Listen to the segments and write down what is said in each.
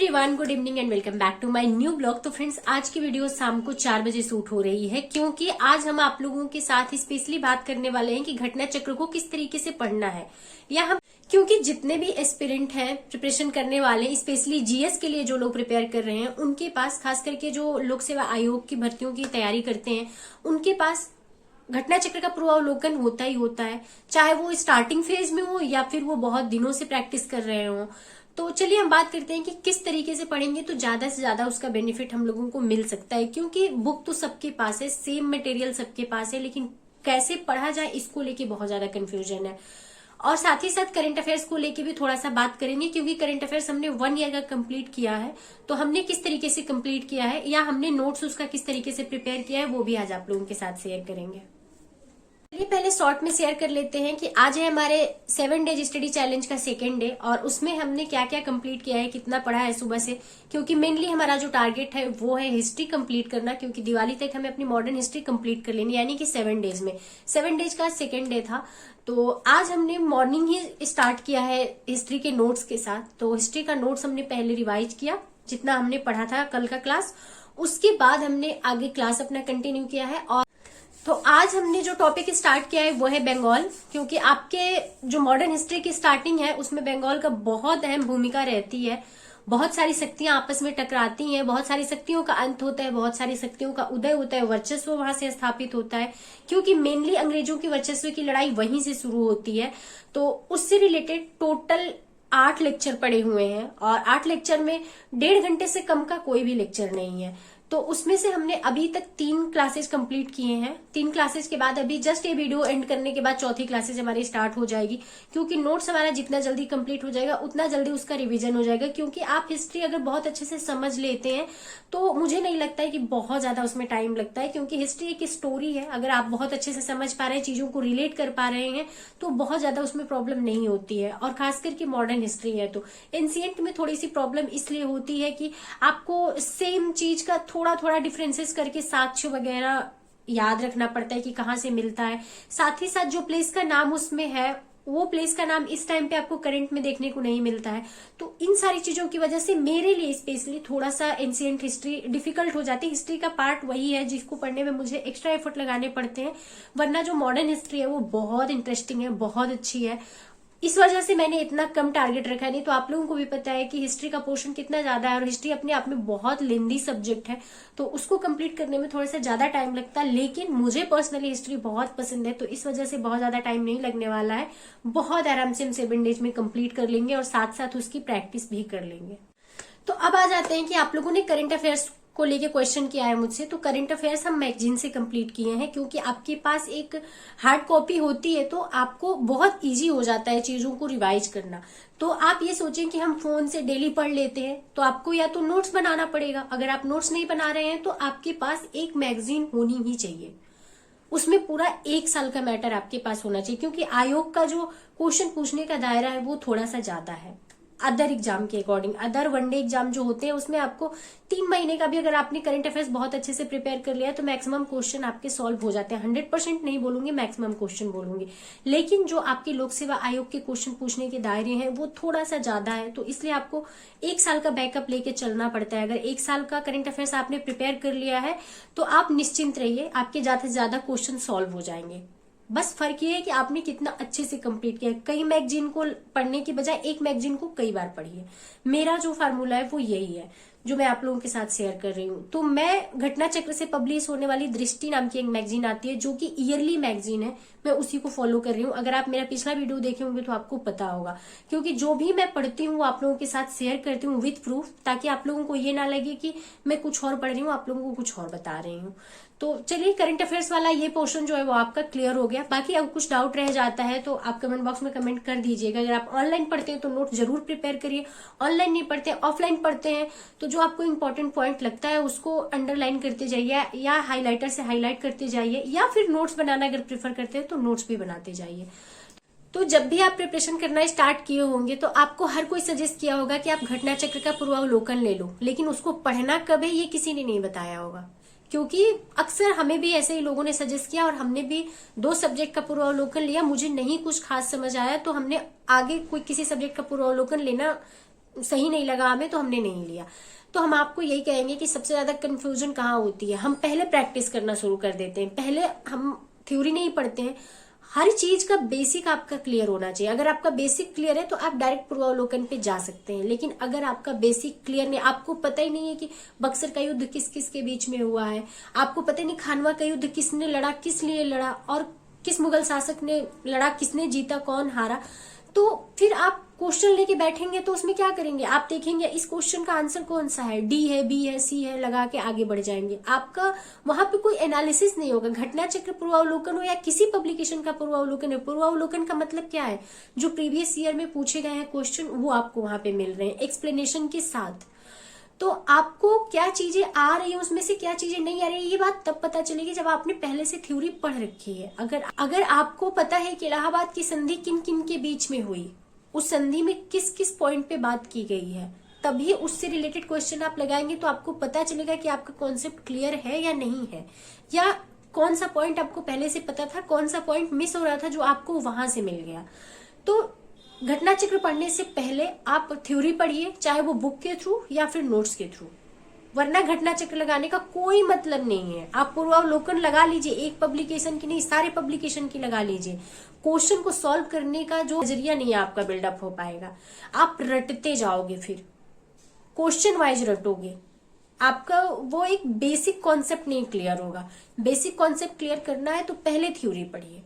Everyone, good evening and welcome back to my new blog. तो friends, आज की video शाम को 4 बजे शूट हो रही है क्योंकि आज हम आप लोगों के साथ स्पेशली बात करने वाले हैं कि घटना चक्र को किस तरीके से पढ़ना है। या हम क्योंकि जितने भी एस्पिरेंट हैं प्रिपरेशन करने वाले, स्पेशली जीएस के लिए जो लोग प्रिपेयर कर रहे हैं, उनके पास खास करके जो लोक सेवा आयोग की भर्तियों की तैयारी करते हैं, उनके पास घटना चक्र का पूर्वावलोकन होता ही होता है, चाहे वो स्टार्टिंग फेज में हो या फिर वो बहुत दिनों से प्रैक्टिस कर रहे हो। तो चलिए हम बात करते हैं कि किस तरीके से पढ़ेंगे तो ज्यादा से ज्यादा उसका बेनिफिट हम लोगों को मिल सकता है। क्योंकि बुक तो सबके पास है, सेम मटेरियल सबके पास है, लेकिन कैसे पढ़ा जाए इसको लेके बहुत ज्यादा कंफ्यूजन है। और साथ ही साथ करंट अफेयर्स को लेके भी थोड़ा सा बात करेंगे क्योंकि करंट अफेयर्स हमने 1 ईयर का कंप्लीट किया है, तो हमने किस तरीके से कंप्लीट किया है या हमने नोट्स उसका किस तरीके से प्रिपेयर किया है वो भी आज आप लोगों के साथ शेयर करेंगे। चलिए पहले शॉर्ट में शेयर कर लेते हैं कि आज है हमारे 7 डेज स्टडी चैलेंज का सेकेंड डे और उसमें हमने क्या क्या कंप्लीट किया है, कितना पढ़ा है सुबह से। क्योंकि मेनली हमारा जो टारगेट है वो है हिस्ट्री कंप्लीट करना, क्योंकि दिवाली तक हमें अपनी मॉडर्न हिस्ट्री कंप्लीट कर लेनी, यानी कि 7 डेज में। 7 डेज का सेकेंड डे था, तो आज हमने मॉर्निंग ही स्टार्ट किया है हिस्ट्री के नोट्स के साथ। तो हिस्ट्री का नोट्स हमने पहले रिवाइज किया, जितना हमने पढ़ा था कल का क्लास, उसके बाद हमने आगे क्लास अपना कंटिन्यू किया है। और तो आज हमने जो टॉपिक स्टार्ट किया है वो है बंगाल, क्योंकि आपके जो मॉडर्न हिस्ट्री की स्टार्टिंग है उसमें बंगाल का बहुत अहम भूमिका रहती है। बहुत सारी शक्तियां आपस में टकराती हैं, बहुत सारी शक्तियों का अंत होता है, बहुत सारी शक्तियों का उदय होता है, वर्चस्व वहां से स्थापित होता है, क्योंकि मेनली अंग्रेजों की वर्चस्व की लड़ाई वहीं से शुरू होती है। तो उससे रिलेटेड टोटल 8 लेक्चर पड़े हुए हैं और 8 लेक्चर में 1.5 घंटे से कम का कोई भी लेक्चर नहीं है। तो उसमें से हमने अभी तक 3 क्लासेज कंप्लीट किए हैं। 3 क्लासेज के बाद अभी जस्ट ये वीडियो एंड करने के बाद चौथी क्लासेज हमारी स्टार्ट हो जाएगी, क्योंकि नोट्स हमारा जितना जल्दी कंप्लीट हो जाएगा उतना जल्दी उसका रिवीजन हो जाएगा। क्योंकि आप हिस्ट्री अगर बहुत अच्छे से समझ लेते हैं तो मुझे नहीं लगता है कि बहुत ज्यादा उसमें टाइम लगता है, क्योंकि हिस्ट्री एक स्टोरी है। अगर आप बहुत अच्छे से समझ पा रहे हैं, चीजों को रिलेट कर पा रहे हैं, तो बहुत ज्यादा उसमें प्रॉब्लम नहीं होती है। और खास करके मॉडर्न हिस्ट्री है तो एंशिएंट में थोड़ी सी प्रॉब्लम इसलिए होती है कि आपको सेम चीज का थोड़ा थोड़ा डिफरेंसेस करके साक्ष्य वगैरह याद रखना पड़ता है कि कहाँ से मिलता है। साथ ही साथ जो प्लेस का नाम उसमें है वो प्लेस का नाम इस टाइम पे आपको करंट में देखने को नहीं मिलता है। तो इन सारी चीजों की वजह से मेरे लिए स्पेशली थोड़ा सा एंशिएंट हिस्ट्री डिफिकल्ट हो जाती है। हिस्ट्री का पार्ट वही है जिसको पढ़ने में मुझे एक्स्ट्रा एफर्ट लगाने पड़ते हैं, वरना जो मॉडर्न हिस्ट्री है वो बहुत इंटरेस्टिंग है, बहुत अच्छी है। इस वजह से मैंने इतना कम टारगेट रखा है। नहीं तो आप लोगों को भी पता है कि हिस्ट्री का पोर्शन कितना ज्यादा है और हिस्ट्री अपने आप में बहुत लेंदी सब्जेक्ट है, तो उसको कंप्लीट करने में थोड़ा सा ज्यादा टाइम लगता है। लेकिन मुझे पर्सनली हिस्ट्री बहुत पसंद है, तो इस वजह से बहुत ज्यादा टाइम नहीं लगने वाला है। बहुत आराम से हम 7 डेज में कंप्लीट कर लेंगे और साथ साथ उसकी प्रैक्टिस भी कर लेंगे। तो अब आ जाते हैं कि आप लोगों ने करंट अफेयर्स को लेके क्वेश्चन किया है मुझसे। तो करंट अफेयर्स हम मैगजीन से कंप्लीट किए हैं, क्योंकि आपके पास एक हार्ड कॉपी होती है तो आपको बहुत इजी हो जाता है चीजों को रिवाइज करना। तो आप ये सोचें कि हम फोन से डेली पढ़ लेते हैं, तो आपको या तो नोट्स बनाना पड़ेगा। अगर आप नोट्स नहीं बना रहे हैं तो आपके पास एक मैगजीन होनी ही चाहिए, उसमें पूरा 1 साल का मैटर आपके पास होना चाहिए। क्योंकि आयोग का जो क्वेश्चन पूछने का दायरा है वो थोड़ा सा ज्यादा है अदर एग्जाम के अकॉर्डिंग। अदर वनडे एग्जाम जो होते हैं उसमें आपको 3 महीने का भी अगर आपने करंट अफेयर्स बहुत अच्छे से प्रिपेयर कर लिया तो मैक्सिमम क्वेश्चन आपके सॉल्व हो जाते हैं। 100% नहीं बोलूंगी, मैक्सिमम क्वेश्चन बोलूंगी। लेकिन जो आपके लोक सेवा आयोग के क्वेश्चन पूछने के दायरे हैं वो थोड़ा सा ज्यादा है, तो इसलिए आपको 1 साल का बैकअप लेके चलना पड़ता है। अगर 1 साल का करंट अफेयर्स आपने प्रिपेयर कर लिया है तो आप निश्चिंत रहिए, आपके ज्यादा से ज्यादा क्वेश्चन सॉल्व हो जाएंगे। बस फर्क ये है कि आपने कितना अच्छे से कंप्लीट किया। कई मैगजीन को पढ़ने की बजाय एक मैगजीन को कई बार पढ़िए। मेरा जो फार्मूला है वो यही है जो मैं आप लोगों के साथ शेयर कर रही हूँ। तो मैं घटना चक्र से पब्लिश होने वाली दृष्टि नाम की एक मैगजीन आती है जो कि ईयरली मैगजीन है, मैं उसी को फॉलो कर रही हूँ। अगर आप मेरा पिछला वीडियो देखे होंगे तो आपको पता होगा, क्योंकि जो भी मैं पढ़ती हूँ वो आप लोगों के साथ शेयर करती हूँ विथ प्रूफ, ताकि आप लोगों को ये ना लगे कि मैं कुछ और पढ़ रही हूँ, आप लोगों को कुछ और बता रही हूँ। तो चलिए करंट अफेयर्स वाला ये पोर्शन जो है वो आपका क्लियर हो गया। बाकी अब कुछ डाउट रह जाता है तो आप कमेंट बॉक्स में कमेंट कर दीजिएगा। अगर आप ऑनलाइन पढ़ते हैं तो नोट जरूर प्रिपेयर करिए, ऑनलाइन नहीं पढ़ते ऑफलाइन पढ़ते हैं तो जो आपको इंपॉर्टेंट पॉइंट लगता है उसको अंडरलाइन करते जाइए या हाईलाइटर से हाईलाइट करते जाइए, या फिर नोट्स बनाना अगर प्रेफर करते हैं तो नोट्स भी बनाते जाइए। तो जब भी आप प्रिपरेशन करना स्टार्ट किए होंगे तो आपको हर कोई सजेस्ट किया होगा कि आप घटना चक्र का पूर्वावलोकन ले लो, लेकिन उसको पढ़ना कब है ये किसी ने नहीं बताया होगा। क्योंकि अक्सर हमें भी ऐसे ही लोगों ने सजेस्ट किया और हमने भी 2 सब्जेक्ट का पूर्वावलोकन लिया, मुझे नहीं कुछ खास समझ आया तो हमने आगे कोई किसी सब्जेक्ट का पूर्वावलोकन लेना सही नहीं लगा हमें तो हमने नहीं लिया। तो हम आपको यही कहेंगे कि सबसे ज्यादा कंफ्यूजन कहाँ होती है, हम पहले प्रैक्टिस करना शुरू कर देते हैं, पहले हम थ्योरी नहीं पढ़ते हैं। हर चीज का बेसिक आपका क्लियर होना चाहिए। अगर आपका बेसिक क्लियर है तो आप डायरेक्ट पूर्वावलोकन पे जा सकते हैं, लेकिन अगर आपका बेसिक क्लियर नहीं, आपको पता ही नहीं है कि बक्सर का युद्ध किस किस के बीच में हुआ है, आपको पता ही नहीं खानवा का युद्ध किसने लड़ा, किस लिए लड़ा, और किस मुगल शासक ने लड़ा, किसने जीता, कौन हारा, तो फिर आप क्वेश्चन लेके बैठेंगे तो उसमें क्या करेंगे, आप देखेंगे इस क्वेश्चन का आंसर कौन सा है, डी है, बी है, सी है, लगा के आगे बढ़ जाएंगे। आपका वहां पे कोई एनालिसिस नहीं होगा। घटना चक्र पूर्वावलोकन हो या किसी पब्लिकेशन का पूर्वावलोकन है, पूर्वावलोकन का मतलब क्या है, जो प्रीवियस ईयर में पूछे गए हैं क्वेश्चन वो आपको वहां पे मिल रहे हैं एक्सप्लेनेशन के साथ। तो आपको क्या चीजें आ रही है, उसमें से क्या चीजें नहीं आ रही है, ये बात तब पता चलेगी जब आपने पहले से थ्योरी पढ़ रखी है। अगर आपको पता है कि इलाहाबाद की संधि किन किन के बीच में हुई, उस संधि में किस किस पॉइंट पे बात की गई है, तभी उससे रिलेटेड क्वेश्चन आप लगाएंगे तो आपको पता चलेगा कि आपका कॉन्सेप्ट क्लियर है या नहीं है, या कौन सा पॉइंट आपको पहले से पता था, कौन सा पॉइंट मिस हो रहा था जो आपको वहां से मिल गया। तो घटना चक्र पढ़ने से पहले आप थ्योरी पढ़िए, चाहे वो बुक के थ्रू या फिर नोट्स के थ्रू, वरना घटना चक्र लगाने का कोई मतलब नहीं है। आप पूर्वावलोकन लगा लीजिए, एक पब्लिकेशन की नहीं सारे पब्लिकेशन की लगा लीजिए, क्वेश्चन को सॉल्व करने का जो नजरिया नहीं है आपका बिल्डअप हो पाएगा। आप रटते जाओगे, फिर क्वेश्चन वाइज रटोगे, आपका वो एक बेसिक कॉन्सेप्ट नहीं क्लियर होगा। बेसिक कॉन्सेप्ट क्लियर करना है तो पहले थ्योरी पढ़िए।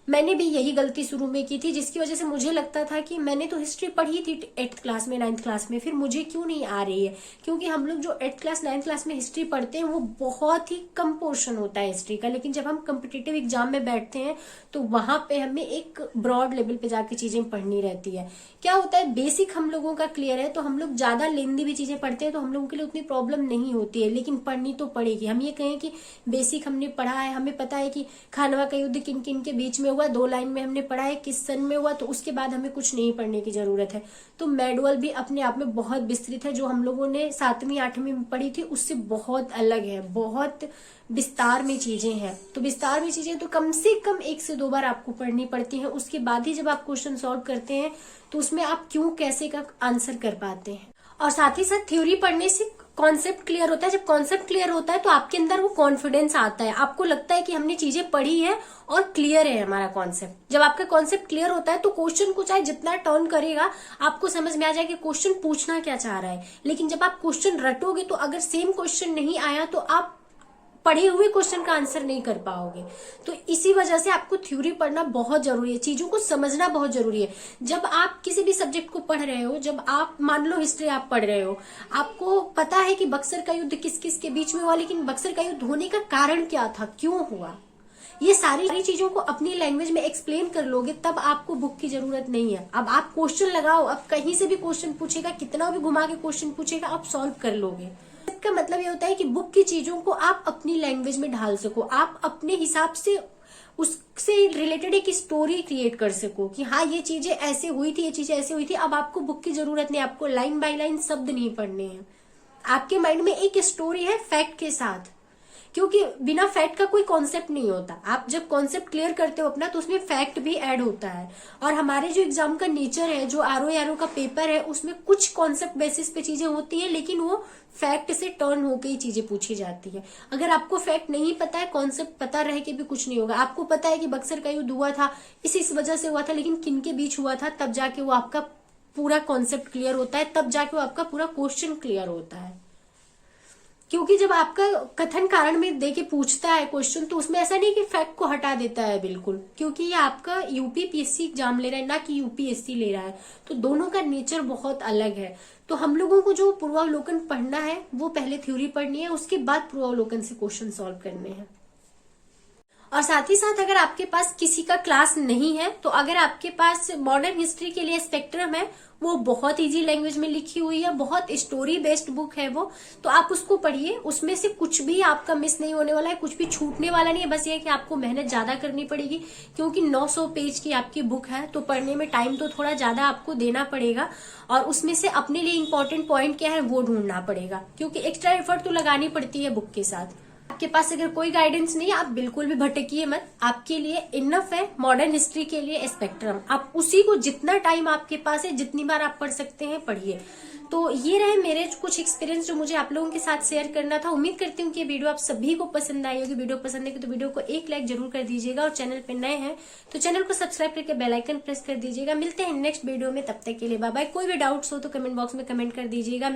मैंने भी यही गलती शुरू में की थी, जिसकी वजह से मुझे लगता था कि मैंने तो हिस्ट्री पढ़ी थी 8th क्लास में 9th क्लास में, फिर मुझे क्यों नहीं आ रही है, क्योंकि हम लोग जो 8th क्लास 9th क्लास में हिस्ट्री पढ़ते हैं वो बहुत ही कम पोर्शन होता है हिस्ट्री का, लेकिन जब हम कम्पिटिटिव एग्जाम में बैठते हैं तो वहां पे हमें एक ब्रॉड लेवल पे जाके चीजें पढ़नी रहती है। क्या होता है, बेसिक हम लोगों का क्लियर है तो हम लोग ज्यादा लेंदी भी चीजें पढ़ते हैं तो हम लोगों के लिए उतनी प्रॉब्लम नहीं होती है, लेकिन पढ़नी तो पड़ेगी। हम ये कहें कि बेसिक हमने पढ़ा है, हमें पता है कि खानवा का युद्ध किन किन के बीच में हुआ, 2 लाइन में हमने पढ़ा है किस सन में हुआ, तो उसके बाद हमें कुछ नहीं पढ़ने की जरूरत है। तो मैनुअल भी अपने आप में बहुत विस्तृत है, जो हम लोगों ने 7वीं 8वीं में पढ़ी थी उससे बहुत अलग है, बहुत विस्तार में चीजें हैं। तो विस्तार में चीजें तो कम से कम 1 से 2 बार आपको पढ़नी पड़ती है, उसके बाद ही जब आप क्वेश्चन सॉल्व करते हैं तो उसमें आप क्यों कैसे का आंसर कर पाते हैं। और साथ ही साथ थ्योरी पढ़ने से कॉन्सेप्ट क्लियर होता है। जब कॉन्सेप्ट क्लियर होता है तो आपके अंदर वो कॉन्फिडेंस आता है, आपको लगता है कि हमने चीजें पढ़ी है और क्लियर है हमारा कॉन्सेप्ट। जब आपका कॉन्सेप्ट क्लियर होता है तो क्वेश्चन को चाहे जितना टर्न करेगा आपको समझ में आ जाएगा कि क्वेश्चन पूछना क्या चाह रहा है। लेकिन जब आप क्वेश्चन रटोगे तो अगर सेम क्वेश्चन नहीं आया तो आप पढ़े हुए क्वेश्चन का आंसर नहीं कर पाओगे। तो इसी वजह से आपको थ्योरी पढ़ना बहुत जरूरी है, चीजों को समझना बहुत जरूरी है। जब आप किसी भी सब्जेक्ट को पढ़ रहे हो, जब आप मान लो हिस्ट्री आप पढ़ रहे हो, आपको पता है कि बक्सर का युद्ध किस किस के बीच में हुआ, लेकिन बक्सर का युद्ध होने का कारण क्या था, क्यों हुआ, ये सारी चीजों को अपनी लैंग्वेज में एक्सप्लेन कर लोगे तब आपको बुक की जरूरत नहीं है। अब आप क्वेश्चन लगाओ, अब कहीं से भी क्वेश्चन पूछेगा, कितना भी घुमा के क्वेश्चन पूछेगा, आप सॉल्व कर लोगे। इसका मतलब ये होता है कि बुक की चीजों को आप अपनी लैंग्वेज में ढाल सको, आप अपने हिसाब से उससे रिलेटेड एक स्टोरी क्रिएट कर सको कि हाँ ये चीजें ऐसे हुई थी, ये चीजें ऐसे हुई थी। अब आपको बुक की जरूरत नहीं, आपको लाइन बाय लाइन शब्द नहीं पढ़ने हैं, आपके माइंड में एक स्टोरी है फैक्ट के साथ, क्योंकि बिना फैक्ट का कोई कॉन्सेप्ट नहीं होता। आप जब कॉन्सेप्ट क्लियर करते हो अपना तो उसमें फैक्ट भी ऐड होता है। और हमारे जो एग्जाम का नेचर है, जो आरओ का पेपर है, उसमें कुछ कॉन्सेप्ट बेसिस पे चीजें होती है, लेकिन वो फैक्ट से टर्न होकर ही चीजें पूछी जाती है। अगर आपको फैक्ट नहीं पता है, कॉन्सेप्ट पता रह के भी कुछ नहीं होगा। आपको पता है कि बक्सर का युद्ध हुआ था, इस वजह से हुआ था, लेकिन किन के बीच हुआ था, तब जाके वो आपका पूरा कॉन्सेप्ट क्लियर होता है, तब जाके वो आपका पूरा क्वेश्चन क्लियर होता है। क्योंकि जब आपका कथन कारण में देके पूछता है क्वेश्चन, तो उसमें ऐसा नहीं कि फैक्ट को हटा देता है बिल्कुल, क्योंकि ये आपका यूपीपीएससी एग्जाम ले रहा है, ना कि यूपीएससी ले रहा है, तो दोनों का नेचर बहुत अलग है। तो हम लोगों को जो पूर्वावलोकन पढ़ना है वो पहले थ्योरी पढ़नी है, उसके बाद पूर्वावलोकन से क्वेश्चन सॉल्व करने हैं। और साथ ही साथ अगर आपके पास किसी का क्लास नहीं है, तो अगर आपके पास मॉडर्न हिस्ट्री के लिए स्पेक्ट्रम है, वो बहुत इजी लैंग्वेज में लिखी हुई है, बहुत स्टोरी बेस्ड बुक है वो, तो आप उसको पढ़िए। उसमें से कुछ भी आपका मिस नहीं होने वाला है, कुछ भी छूटने वाला नहीं है। बस ये है कि आपको मेहनत ज्यादा करनी पड़ेगी, क्योंकि 900 पेज की आपकी बुक है, तो पढ़ने में टाइम तो थोड़ा ज्यादा आपको देना पड़ेगा। और उसमें से अपने लिए इंपॉर्टेंट पॉइंट क्या है वो ढूंढना पड़ेगा, क्योंकि एक्स्ट्रा एफर्ट तो लगानी पड़ती है बुक के साथ। आपके पास अगर कोई गाइडेंस नहीं है, आप बिल्कुल भी भटकिए मत। आपके लिए इनफ है मॉडर्न हिस्ट्री के लिए स्पेक्ट्रम। आप उसी को जितना टाइम आपके पास है, जितनी बार आप पढ़ सकते हैं पढ़िए। तो ये रहे मेरे कुछ एक्सपीरियंस जो मुझे आप लोगों के साथ शेयर करना था। उम्मीद करती हूँ कि ये वीडियो आप सभी को पसंद आई होगी। वीडियो पसंद है तो वीडियो को एक लाइक जरूर कर दीजिएगा, और चैनल पे नए हैं तो चैनल को सब्सक्राइब करके बेल आइकन प्रेस कर दीजिएगा। मिलते हैं नेक्स्ट वीडियो में, तब तक के लिए बाय बाय। कोई भी डाउट्स हो तो कमेंट बॉक्स में कमेंट कर दीजिएगा।